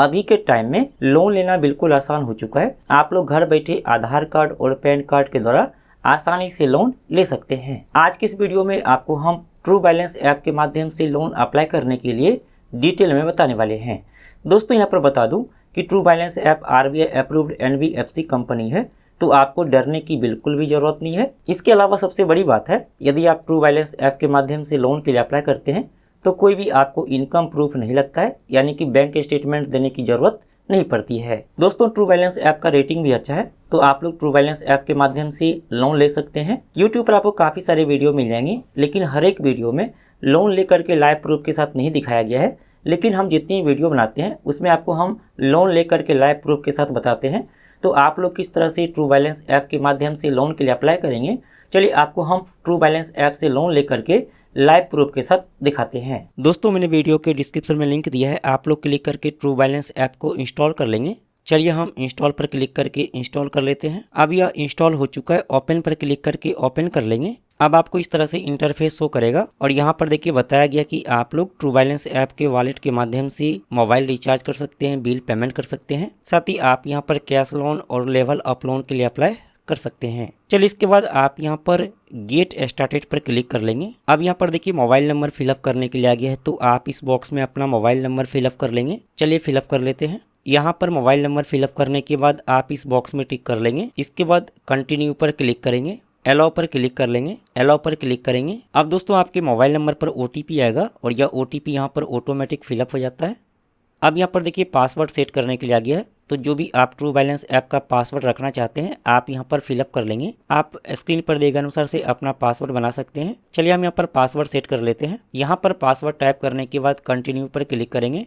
अभी के टाइम में लोन लेना बिल्कुल आसान हो चुका है। आप लोग घर बैठे आधार कार्ड और पैन कार्ड के द्वारा आसानी से लोन ले सकते हैं। आज की इस वीडियो में आपको हम ट्रू बैलेंस ऐप के माध्यम से लोन अप्लाई करने के लिए डिटेल में बताने वाले हैं। दोस्तों यहाँ पर बता दूं कि true balance app RBI approved NBFC company है, तो आपको डरने की बिल्कुल भी जरूरत नहीं है। इसके अलावा सबसे बड़ी बात है, यदि आप ट्रू बैलेंस ऐप के माध्यम से लोन के लिए अप्लाई करते हैं तो कोई भी आपको इनकम प्रूफ नहीं लगता है, यानी कि बैंक स्टेटमेंट देने की जरूरत नहीं पड़ती है। दोस्तों ट्रू बैलेंस ऐप का रेटिंग भी अच्छा है, तो आप लोग ट्रू बैलेंस ऐप के माध्यम से लोन ले सकते हैं। यूट्यूब पर आपको काफ़ी सारे वीडियो मिल जाएंगे, लेकिन हर एक वीडियो में लोन लेकर के लाइव प्रूफ के साथ नहीं दिखाया गया है। लेकिन हम जितनी वीडियो बनाते हैं उसमें आपको हम लोन लेकर के लाइव प्रूफ के साथ बताते हैं। तो आप लोग किस तरह से ट्रू बैलेंस ऐप के माध्यम से लोन के लिए अप्लाई करेंगे, चलिए आपको हम ट्रू बैलेंस ऐप से लोन लेकर के लाइव प्रूफ के साथ दिखाते हैं। दोस्तों मैंने वीडियो के डिस्क्रिप्शन में लिंक दिया है, आप लोग क्लिक करके ट्रू बैलेंस ऐप को इंस्टॉल कर लेंगे। चलिए हम इंस्टॉल पर क्लिक करके इंस्टॉल कर लेते हैं। अब यह इंस्टॉल हो चुका है, ओपन पर क्लिक करके ओपन कर लेंगे। अब आपको इस तरह से इंटरफेस शो करेगा और यहाँ पर देखिए बताया गया कि आप लोग ट्रू बैलेंस ऐप के वॉलेट के माध्यम से मोबाइल रिचार्ज कर सकते हैं, बिल पेमेंट कर सकते हैं, साथ ही आप यहाँ पर कैश लोन और लेवल अप लोन के लिए अप्लाई कर सकते हैं। चलिए इसके बाद आप यहाँ पर गेट स्टार्टेड पर क्लिक कर लेंगे। अब यहाँ पर देखिए मोबाइल नंबर फिलअप करने के लिए आ गया है, तो आप इस बॉक्स में अपना मोबाइल नंबर फिलअप कर लेंगे। चलिए फिलअप कर लेते हैं। यहाँ पर मोबाइल नंबर फिलअप करने के बाद आप इस बॉक्स में टिक कर लेंगे। इसके बाद कंटिन्यू पर क्लिक करेंगे, अलाउ पर क्लिक कर लेंगे, अलाउ पर क्लिक करेंगे। अब दोस्तों आपके मोबाइल नंबर पर OTP आएगा और यह OTP यहाँ पर ऑटोमेटिक फिलअप हो जाता है। अब यहाँ पर देखिए पासवर्ड सेट करने के लिए आ गया है, तो जो भी आप ट्रू बैलेंस ऐप का पासवर्ड रखना चाहते हैं आप यहाँ पर फिलअप कर लेंगे। आप स्क्रीन पर दिए गए अनुसार से अपना पासवर्ड बना सकते हैं। चलिए हम यहाँ पर पासवर्ड सेट कर लेते हैं। यहाँ पर पासवर्ड टाइप करने के बाद कंटिन्यू पर क्लिक करेंगे।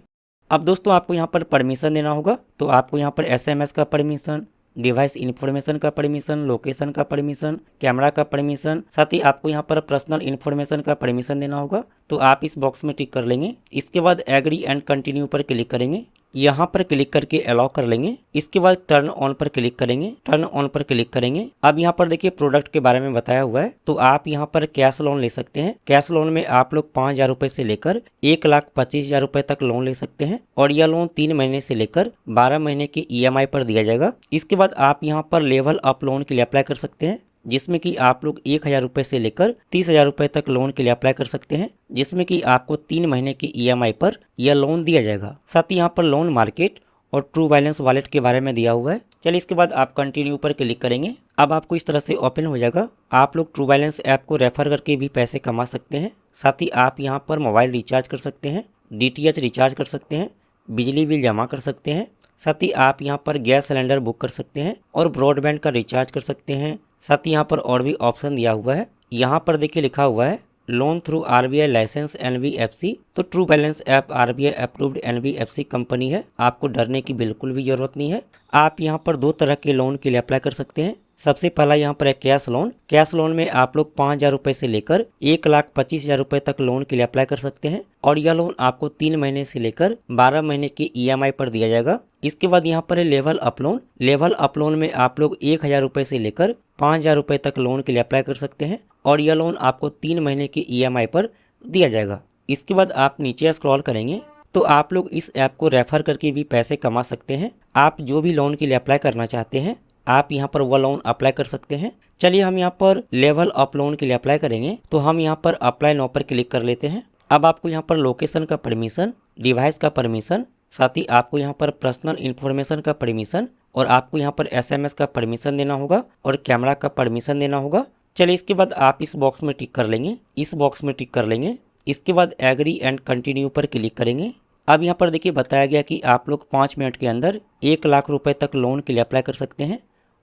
अब दोस्तों आपको यहाँ पर परमिशन देना होगा, तो आपको यहाँ पर SMS का परमिशन, डिवाइस इन्फॉर्मेशन का परमिशन, लोकेशन का परमिशन, कैमरा का परमिशन, साथ ही आपको यहाँ पर पर्सनल इन्फॉर्मेशन का परमिशन देना होगा, तो आप इस बॉक्स में टिक कर लेंगे। इसके बाद एग्री एंड कंटिन्यू पर क्लिक करेंगे। यहाँ पर क्लिक करके अलाउ कर लेंगे। इसके बाद टर्न ऑन पर क्लिक करेंगे, टर्न ऑन पर क्लिक करेंगे। अब यहाँ पर देखिए प्रोडक्ट के बारे में बताया हुआ है, तो आप यहाँ पर कैश लोन ले सकते हैं। कैश लोन में आप लोग 5,000 रुपए से लेकर 1,25,000 रुपए तक लोन ले सकते हैं और यह लोन 3 महीने से लेकर 12 महीने की EMI पर दिया जाएगा। इसके बाद आप यहाँ पर लेवल अप लोन के लिए अप्लाई कर सकते हैं, जिसमें कि आप लोग 1,000 रुपए से लेकर 30,000 रुपए तक लोन के लिए अप्लाई कर सकते हैं, जिसमें कि आपको 3 महीने की EMI पर यह लोन दिया जाएगा। साथ ही यहाँ पर लोन मार्केट और ट्रू बैलेंस वॉलेट के बारे में दिया हुआ है। चलिए इसके बाद आप कंटिन्यू पर क्लिक करेंगे। अब आपको इस तरह से ओपन हो जाएगा। आप लोग ट्रू बैलेंस ऐप को रेफर करके भी पैसे कमा सकते हैं। साथ ही आप यहाँ पर मोबाइल रिचार्ज कर सकते हैं, DTH रिचार्ज कर सकते हैं, बिजली बिल जमा कर सकते हैं, साथ ही आप यहाँ पर गैस सिलेंडर बुक कर सकते हैं और ब्रॉडबैंड का रिचार्ज कर सकते हैं। साथ ही यहाँ पर और भी ऑप्शन दिया हुआ है। यहाँ पर देखिए लिखा हुआ है loan through RBI licence NBFC, तो true balance app RBI approved NBFC company है, आपको डरने की बिल्कुल भी जरूरत नहीं है। आप यहाँ पर 2 तरह के लोन के लिए अप्लाई कर सकते हैं। सबसे पहला यहाँ पर है कैश लोन। कैश लोन में आप लोग 5,000 रुपए से लेकर 1,25,000 रुपए तक लोन के लिए अप्लाई कर सकते हैं और यह लोन आपको 3 महीने से लेकर 12 महीने की EMI पर दिया जाएगा। इसके बाद यहाँ पर है level up loan. Level up loan में आप लोग 1,000 रुपए से लेकर 5,000 रुपए तक लोन के लिए अप्लाई कर सकते हैं और यह लोन आपको 3 महीने की EMI पर दिया जाएगा। इसके बाद आप नीचे स्क्रॉल करेंगे तो आप लोग इस ऐप को रेफर करके भी पैसे कमा सकते हैं। आप जो भी लोन के लिए अप्लाई करना चाहते हैं आप यहाँ पर वह लोन अप्लाई कर सकते हैं। चलिए हम यहाँ पर लेवल अप लोन के लिए अप्लाई करेंगे, तो हम यहाँ पर अप्लाई नाउ पर क्लिक कर लेते हैं। अब आपको यहाँ पर लोकेशन का परमिशन, डिवाइस का परमिशन, साथ ही आपको यहाँ पर पर्सनल इन्फॉर्मेशन का परमिशन और आपको यहाँ पर SMS का परमिशन देना होगा और कैमरा का परमिशन देना होगा। चलिए इसके बाद आप इस बॉक्स में टिक कर लेंगे, इस बॉक्स में टिक कर लेंगे। इसके बाद एग्री एंड कंटिन्यू पर क्लिक करेंगे। अब यहाँ पर देखिए बताया गया कि आप लोग 5 मिनट के अंदर 1,00,000 रुपए तक लोन के लिए अप्लाई कर सकते हैं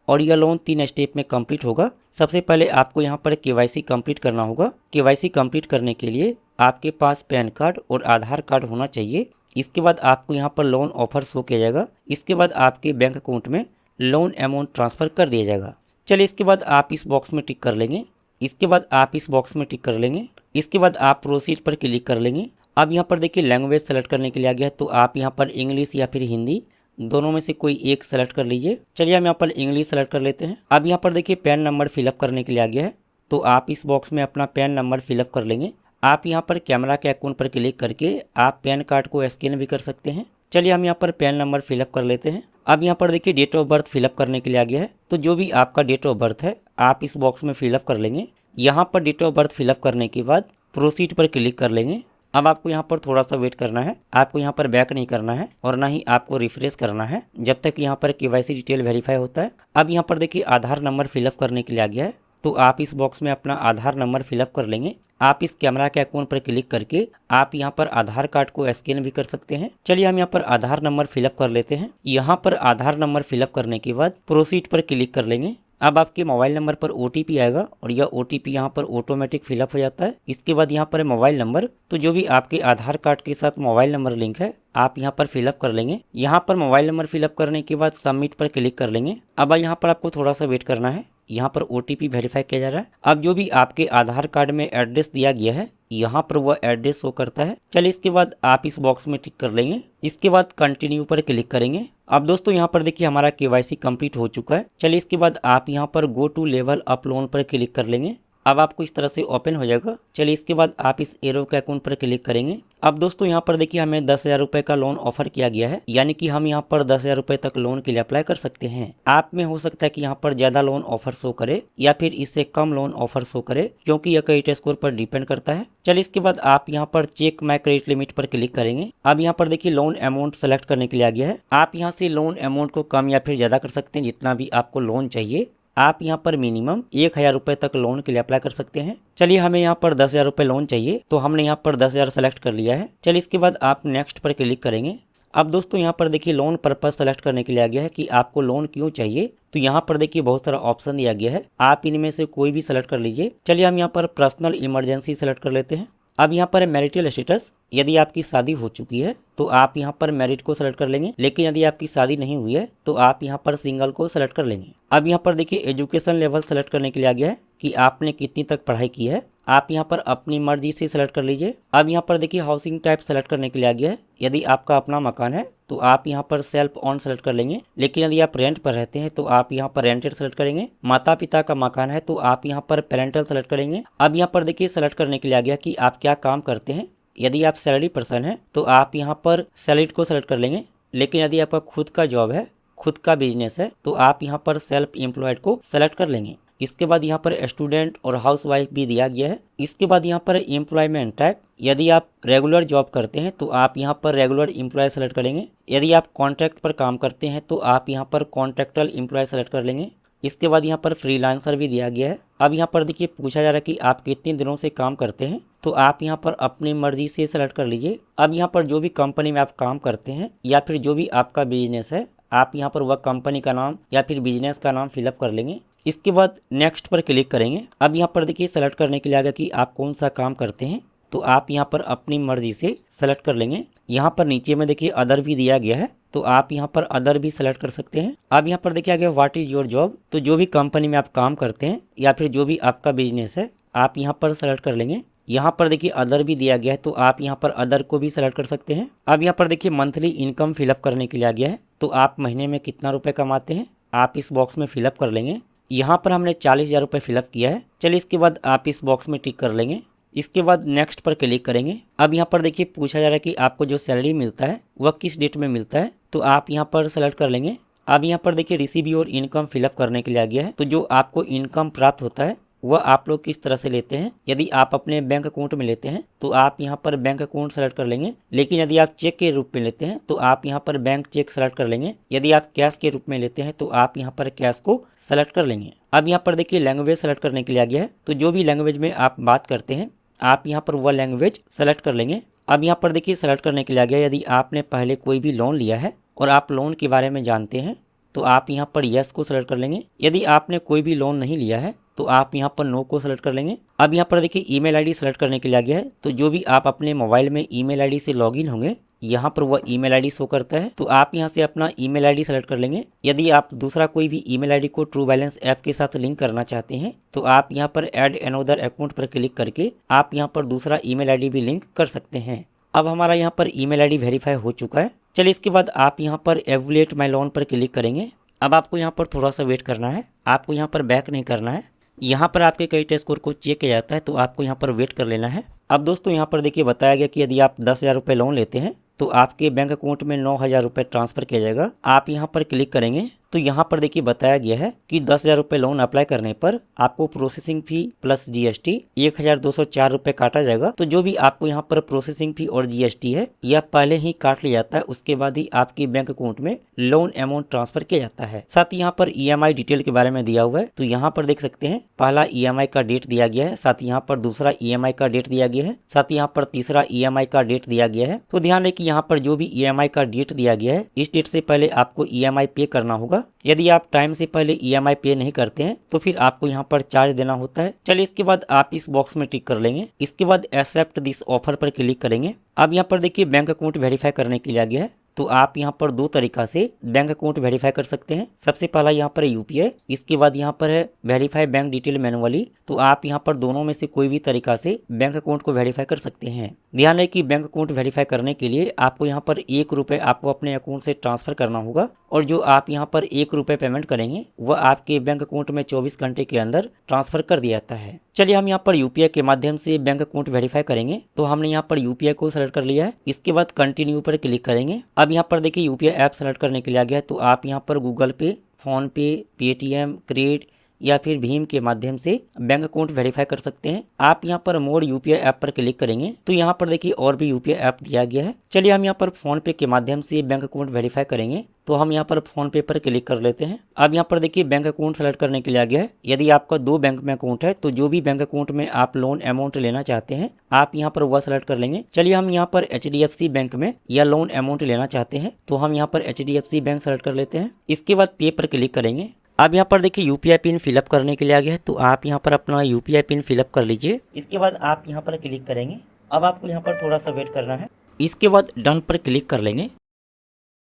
और यह लोन 3 स्टेप में कंप्लीट होगा। सबसे पहले आपको यहाँ पर KYC कंप्लीट करना होगा। KYC कंप्लीट करने के लिए आपके पास पैन कार्ड और आधार कार्ड होना चाहिए। इसके बाद आपको यहाँ पर लोन ऑफर शो किया जाएगा। इसके बाद आपके बैंक अकाउंट में लोन अमाउंट ट्रांसफ़र कर दिया जाएगा। चलिए इसके बाद आप इस बॉक्स में टिक कर लेंगे। इसके बाद आप इस बॉक्स में टिक कर लेंगे। इसके बाद आप प्रोसीड पर क्लिक कर लेंगे। अब यहाँ पर देखिए लैंग्वेज सेलेक्ट करने के लिए आ गया है, तो आप यहाँ पर इंग्लिश या फिर हिंदी दोनों में से कोई एक सेलेक्ट कर लीजिए। चलिए हम यहाँ पर इंग्लिश सेलेक्ट कर लेते हैं। अब यहाँ पर देखिए पैन नंबर फिलअप करने के लिए आ गया है, तो आप इस बॉक्स में अपना पैन नंबर फिलअप कर लेंगे। आप यहाँ पर कैमरा के आइकॉन पर क्लिक करके आप पैन कार्ड को स्कैन भी कर सकते हैं। चलिए हम यहाँ पर पैन नंबर फिलअप कर लेते हैं। अब यहाँ पर देखिए डेट ऑफ बर्थ फिलअप करने के लिए आ गया है। तो जो भी आपका डेट ऑफ बर्थ है आप इस बॉक्स में फिलअप कर लेंगे। यहाँ पर डेट ऑफ बर्थ फिलअप करने के बाद प्रोसीड पर क्लिक कर लेंगे। अब आपको यहाँ पर थोड़ा सा वेट करना है, आपको यहाँ पर बैक नहीं करना है और ना ही आपको रिफ्रेश करना है जब तक यहाँ पर केवाईसी डिटेल वेरीफाई होता है। अब यहाँ पर देखिए आधार नंबर फिलअप करने के लिए आ गया है। तो आप इस बॉक्स में अपना आधार नंबर फिलअप कर लेंगे। आप इस कैमरा के आइकॉन पर क्लिक करके आप यहाँ पर आधार कार्ड को स्कैन भी कर सकते हैं। चलिए हम यहाँ पर आधार नंबर फिलअप कर लेते हैं। यहाँ पर आधार नंबर फिलअप करने के बाद प्रोसीड पर क्लिक कर लेंगे। अब आपके मोबाइल नंबर पर OTP आएगा और यह OTP यहाँ पर ऑटोमेटिक फिलअप हो जाता है। इसके बाद यहाँ पर है मोबाइल नंबर, तो जो भी आपके आधार कार्ड के साथ मोबाइल नंबर लिंक है आप यहाँ पर फिलअप कर लेंगे। यहाँ पर मोबाइल नंबर फिलअप करने के बाद सबमिट पर क्लिक कर लेंगे। अब यहाँ पर आपको थोड़ा सा वेट करना है, यहाँ पर OTP वेरीफाई किया जा रहा है। अब जो भी आपके आधार कार्ड में एड्रेस दिया गया है यहाँ पर वह एड्रेस शो करता है। चलिए इसके बाद आप इस बॉक्स में टिक कर लेंगे। इसके बाद कंटिन्यू पर क्लिक करेंगे। अब दोस्तों यहाँ पर देखिए हमारा KYC कंप्लीट हो चुका है। चलिए इसके बाद आप यहाँ पर go to level up loan पर क्लिक कर लेंगे। अब आपको इस तरह से ओपन हो जाएगा। चलिए इसके बाद आप इस एरो के अकाउंट पर क्लिक करेंगे। अब दोस्तों यहाँ पर देखिए हमें 10,000 रुपये का लोन ऑफर किया गया है, यानी कि हम यहाँ पर 10,000 रुपये तक लोन के लिए अप्लाई कर सकते हैं। आप में हो सकता है कि यहाँ पर ज्यादा लोन ऑफर शो करे या फिर इससे कम लोन ऑफर शो करे, क्योंकि यह क्रेडिट स्कोर पर डिपेंड करता है। चलिए इसके बाद आप यहाँ पर चेक माई क्रेडिट लिमिट पर क्लिक करेंगे। अब यहाँ पर देखिए लोन अमाउंट सेलेक्ट करने के लिए आ गया है। आप यहाँ से लोन अमाउंट को कम या फिर ज्यादा कर सकते हैं, जितना भी आपको लोन चाहिए। आप यहाँ पर मिनिमम 1,000 रुपये तक लोन के लिए अप्लाई कर सकते हैं। चलिए हमें यहाँ पर 10,000 रुपये लोन चाहिए, तो हमने यहाँ पर 10,000 सेलेक्ट कर लिया है। चलिए इसके बाद आप नेक्स्ट पर क्लिक करेंगे। अब दोस्तों यहाँ पर देखिए लोन पर्पस सेलेक्ट करने के लिए आ गया है कि आपको लोन क्यों चाहिए। तो यहाँ पर देखिए बहुत सारा ऑप्शन दिया गया है, आप इनमें से कोई भी सेलेक्ट कर लीजिए। चलिए हम यहाँ पर पर्सनल इमरजेंसी सेलेक्ट कर लेते हैं। अब यहाँ पर मैरिटल स्टेटस, यदि आपकी शादी हो चुकी है तो आप यहाँ पर मैरिड को सेलेक्ट कर लेंगे, लेकिन यदि आपकी शादी नहीं हुई है तो आप यहाँ पर सिंगल को सेलेक्ट कर लेंगे। अब यहाँ पर देखिए एजुकेशन लेवल सेलेक्ट करने के लिए आ गया है कि आपने कितनी तक पढ़ाई की है। आप यहाँ पर अपनी मर्जी से सेलेक्ट कर लीजिए। अब यहाँ पर देखिए हाउसिंग टाइप सेलेक्ट करने के लिए आ गया है। यदि आपका अपना मकान है तो आप यहाँ पर सेल्फ ऑन सेलेक्ट कर लेंगे, लेकिन यदि आप रेंट पर रहते हैं तो आप यहाँ पर रेंटेड सेलेक्ट करेंगे। माता पिता का मकान है तो आप यहाँ पर पेरेंटल सेलेक्ट करेंगे। अब यहाँ पर देखिए सेलेक्ट करने के लिए आ गया कि आप क्या काम करते हैं। यदि आप सैलरी पर्सन है तो आप यहाँ पर सैलरीड को सेलेक्ट कर लेंगे, लेकिन यदि आपका खुद का जॉब है, खुद का बिजनेस है, तो आप यहाँ पर सेल्फ एम्प्लॉयड को सेलेक्ट कर लेंगे। इसके बाद यहाँ पर स्टूडेंट और हाउसवाइफ भी दिया गया है। इसके बाद यहाँ पर एम्प्लॉयमेंट टाइप, यदि आप रेगुलर जॉब करते हैं तो आप यहाँ पर रेगुलर एम्प्लॉय सेलेक्ट करेंगे। यदि आप कॉन्ट्रैक्ट पर काम करते हैं तो आप यहाँ पर कॉन्ट्रैक्टल एम्प्लॉय सेलेक्ट कर लेंगे। इसके बाद यहाँ पर फ्रीलांसर भी दिया गया है। अब यहाँ पर देखिए पूछा जा रहा है कि आप कितने दिनों से काम करते हैं, तो आप यहाँ पर अपनी मर्जी से सेलेक्ट कर लीजिए। अब यहाँ पर जो भी कंपनी में आप काम करते हैं या फिर जो भी आपका बिजनेस है, आप यहाँ पर वह कंपनी का नाम या फिर बिजनेस का नाम फिलअप कर लेंगे। इसके बाद नेक्स्ट पर क्लिक करेंगे। अब यहाँ पर देखिए सेलेक्ट करने के लिए आ गया कि आप कौन सा काम करते हैं, तो आप यहाँ पर अपनी मर्जी से सेलेक्ट कर लेंगे। यहाँ पर नीचे में देखिए अदर भी दिया गया है, तो आप यहाँ पर अदर भी सेलेक्ट कर सकते हैं। अब यहाँ पर देखिए आ गया व्हाट इज योर जॉब, तो जो भी कंपनी में आप काम करते हैं या फिर जो भी आपका बिजनेस है आप यहाँ पर सेलेक्ट कर लेंगे। यहाँ पर देखिए अदर भी दिया गया है, तो आप यहाँ पर अदर को भी सेलेक्ट कर सकते हैं। अब यहाँ पर देखिए मंथली इनकम फिलअप करने के लिए आ गया है, तो आप महीने में कितना रुपए कमाते हैं आप इस बॉक्स में फिलअप कर लेंगे। यहाँ पर हमने 40,000 रुपये फिलअप किया है। चलिए इसके बाद आप इस बॉक्स में टिक कर लेंगे। इसके बाद नेक्स्ट पर क्लिक करेंगे। अब यहाँ पर देखिए पूछा जा रहा है कि आपको जो सैलरी मिलता है वह किस डेट में मिलता है, तो आप यहाँ पर सेलेक्ट कर लेंगे। अब यहाँ पर देखिए रिसीव योर इनकम फिलअप करने के लिए आ गया है, तो जो आपको इनकम प्राप्त होता है वह आप लोग किस तरह से लेते हैं। यदि आप अपने बैंक अकाउंट में लेते हैं तो आप यहाँ पर बैंक अकाउंट सेलेक्ट कर लेंगे, लेकिन यदि आप चेक के रूप में लेते हैं तो आप यहाँ पर बैंक चेक सेलेक्ट कर लेंगे। यदि आप कैश के रूप में लेते हैं तो आप यहाँ पर कैश को सेलेक्ट कर लेंगे। अब यहाँ पर देखिए लैंग्वेज सेलेक्ट करने के लिए आ गया है, तो जो भी लैंग्वेज में आप बात करते हैं आप यहाँ पर वह लैंग्वेज सेलेक्ट कर लेंगे। अब यहाँ पर देखिए सेलेक्ट करने के लिए आ गया यदि आपने पहले कोई भी लोन लिया है और आप लोन के बारे में जानते हैं तो आप यहाँ पर यस को सेलेक्ट कर लेंगे। यदि आपने कोई भी लोन नहीं लिया है तो आप यहाँ पर नो को सेलेक्ट कर लेंगे। अब यहाँ पर देखिए ईमेल आईडी सेलेक्ट करने के लिए आ गया है, तो जो भी आप अपने मोबाइल में ईमेल आईडी से लॉगिन होंगे यहाँ पर वह ईमेल आईडी शो करता है, तो आप यहाँ से अपना ईमेल आईडी सेलेक्ट कर लेंगे। यदि आप दूसरा कोई भी ईमेल आईडी को ट्रू बैलेंस ऐप के साथ लिंक करना चाहते हैं तो आप यहाँ पर ऐड अनदर अकाउंट पर क्लिक करके आप यहाँ पर दूसरा ईमेल आईडी भी लिंक कर सकते हैं। अब हमारा यहाँ पर ईमेल आईडी वेरीफाई हो चुका है। चलिए इसके बाद आप यहाँ पर एवुलेट माई लोन पर क्लिक करेंगे। अब आपको यहाँ पर थोड़ा सा वेट करना है, आपको यहाँ पर बैक नहीं करना है। यहाँ पर आपके क्रेडिट स्कोर को चेक किया जाता है, तो आपको यहाँ पर वेट कर लेना है। अब दोस्तों यहाँ पर देखिए बताया गया कि यदि आप 10,000 रुपये लोन लेते हैं तो आपके बैंक अकाउंट में 9,000 रुपये ट्रांसफर किया जाएगा। आप यहाँ पर क्लिक करेंगे तो यहाँ पर देखिए बताया गया है कि 10,000 रुपये लोन अप्लाई करने पर आपको प्रोसेसिंग फी प्लस GST 1,204 रुपये काटा जाएगा। तो जो भी आपको यहाँ पर प्रोसेसिंग फी और GST है यह पहले ही काट लिया जाता है, उसके बाद ही आपके बैंक अकाउंट में लोन अमाउंट ट्रांसफर किया जाता है। साथ ही यहाँ पर EMI डिटेल के बारे में दिया हुआ है, तो यहाँ पर देख सकते हैं पहला EMI का डेट दिया गया है, साथ ही यहाँ पर दूसरा EMI का डेट दिया गया है, साथ ही यहाँ पर तीसरा EMI का डेट दिया गया है। तो ध्यान रहे कि यहाँ पर जो भी EMI का डेट दिया गया है इस डेट से पहले आपको EMI पे करना होगा। यदि आप टाइम से पहले EMI पे नहीं करते हैं तो फिर आपको यहाँ पर चार्ज देना होता है। चलिए इसके बाद आप इस बॉक्स में टिक कर लेंगे। इसके बाद एक्सेप्ट दिस ऑफर पर क्लिक करेंगे। अब यहाँ पर देखिए बैंक अकाउंट वेरीफाई करने के लिए आ गया है, तो आप यहाँ पर दो तरीका से बैंक अकाउंट वेरीफाई कर सकते हैं। सबसे पहला यहाँ पर UPI, इसके बाद यहाँ पर है वेरीफाई बैंक डिटेल मैनुअली। तो आप यहाँ पर दोनों में से कोई भी तरीका से बैंक अकाउंट को वेरीफाई कर सकते हैं। ध्यान रहे कि बैंक अकाउंट वेरीफाई करने के लिए आपको यहाँ पर 1 रुपये आपको अपने अकाउंट से ट्रांसफर करना होगा, और जो आप यहाँ पर 1 रुपये पेमेंट करेंगे वह आपके बैंक अकाउंट में 24 घंटे के अंदर ट्रांसफर कर दिया जाता है। चलिए हम यहाँ पर UPI के माध्यम से बैंक अकाउंट वेरीफाई करेंगे। तो हमने यहाँ पर UPI को सेलेक्ट कर लिया है। इसके बाद कंटिन्यू पर क्लिक करेंगे। अब यहाँ पर देखिए UPI ऐप सेलेक्ट करने के लिए आ गया है, तो आप यहाँ पर गूगल पे, फोन पे, पेटीएम, क्रेडिट या फिर भीम के माध्यम से बैंक अकाउंट वेरीफाई कर सकते हैं। आप यहाँ पर मोर UPI ऐप पर क्लिक करेंगे तो यहाँ पर देखिए और भी UPI ऐप दिया गया है। चलिए हम यहाँ पर फोन पे के माध्यम से बैंक अकाउंट वेरीफाई करेंगे, तो हम यहाँ पर फोन पे पर क्लिक कर लेते हैं। अब यहाँ पर देखिए बैंक अकाउंट सेलेक्ट करने के लिए आ गया है। यदि आपका 2 बैंक में अकाउंट है तो जो भी बैंक अकाउंट में आप लोन अमाउंट लेना चाहते हैं आप यहाँ पर वह सेलेक्ट कर लेंगे। चलिए हम यहाँ पर HDFC बैंक में यह लोन अमाउंट लेना चाहते हैं, तो हम यहाँ पर HDFC बैंक सेलेक्ट कर लेते हैं। इसके बाद पे पर क्लिक करेंगे। अब यहाँ पर देखिए UPI पिन फिलअप करने के लिए आ गया है, तो आप यहाँ पर अपना UPI पिन फिलअप कर लीजिए। इसके बाद आप यहाँ पर क्लिक करेंगे। अब आपको यहाँ पर थोड़ा सा वेट करना है। इसके बाद डन पर क्लिक कर लेंगे।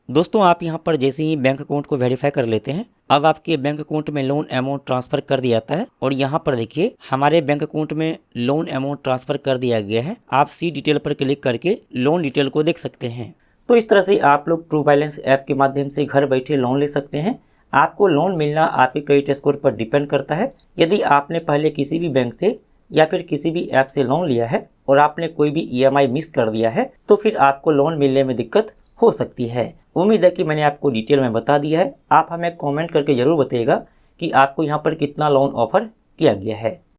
दोस्तों आप यहाँ पर जैसे ही बैंक अकाउंट को वेरीफाई कर लेते हैं अब आपके बैंक अकाउंट में लोन अमाउंट ट्रांसफर कर दिया जाता है, और यहाँ पर देखिए हमारे बैंक अकाउंट में लोन अमाउंट ट्रांसफर कर दिया गया है। आप सी डिटेल पर क्लिक करके लोन डिटेल को देख सकते हैं। तो इस तरह से आप लोग ट्रू बैलेंस ऐप के माध्यम से घर बैठे लोन ले सकते हैं। आपको लोन मिलना आपके क्रेडिट स्कोर पर डिपेंड करता है। यदि आपने पहले किसी भी बैंक से या फिर किसी भी ऐप से लोन लिया है और आपने कोई भी EMI मिस कर दिया है तो फिर आपको लोन मिलने में दिक्कत हो सकती है। उम्मीद है कि मैंने आपको डिटेल में बता दिया है। आप हमें कमेंट करके ज़रूर बताइएगा कि आपको यहाँ पर कितना लोन ऑफर किया गया है।